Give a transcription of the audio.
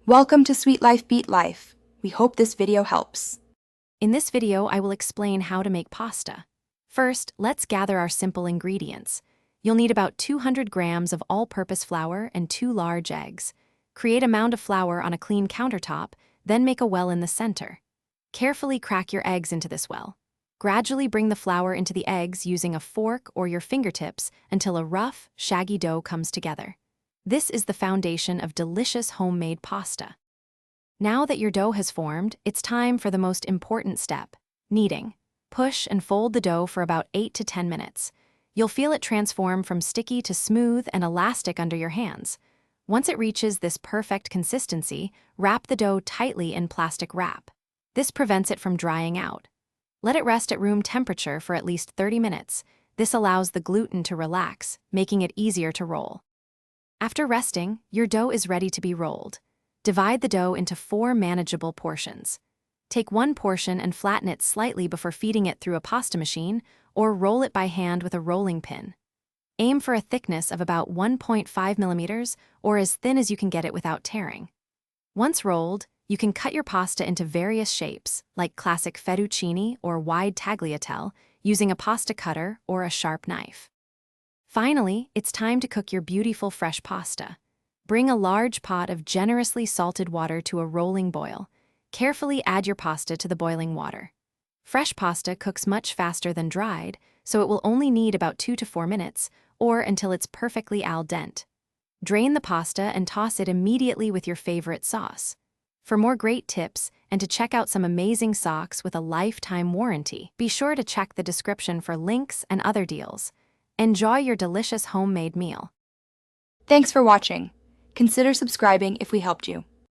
Welcome to Sweet Life Beat Life. We hope this video helps. In this video, I will explain how to make pasta. First, let's gather our simple ingredients. You'll need about 200 grams of all-purpose flour and 2 large eggs. Create a mound of flour on a clean countertop, then make a well in the center. Carefully crack your eggs into this well. Gradually bring the flour into the eggs using a fork or your fingertips until a rough, shaggy dough comes together. This is the foundation of delicious homemade pasta. Now that your dough has formed, it's time for the most important step, kneading. Push and fold the dough for about 8 to 10 minutes. You'll feel it transform from sticky to smooth and elastic under your hands. Once it reaches this perfect consistency, wrap the dough tightly in plastic wrap. This prevents it from drying out. Let it rest at room temperature for at least 30 minutes. This allows the gluten to relax, making it easier to roll. After resting, your dough is ready to be rolled. Divide the dough into 4 manageable portions. Take one portion and flatten it slightly before feeding it through a pasta machine, or roll it by hand with a rolling pin. Aim for a thickness of about 1.5 millimeters, or as thin as you can get it without tearing. Once rolled, you can cut your pasta into various shapes, like classic fettuccine or wide tagliatelle, using a pasta cutter or a sharp knife. Finally, it's time to cook your beautiful fresh pasta. Bring a large pot of generously salted water to a rolling boil. Carefully add your pasta to the boiling water. Fresh pasta cooks much faster than dried, so it will only need about 2 to 4 minutes, or until it's perfectly al dente. Drain the pasta and toss it immediately with your favorite sauce. For more great tips and to check out some amazing socks with a lifetime warranty, be sure to check the description for links and other deals. Enjoy your delicious homemade meal. Thanks for watching. Consider subscribing if we helped you.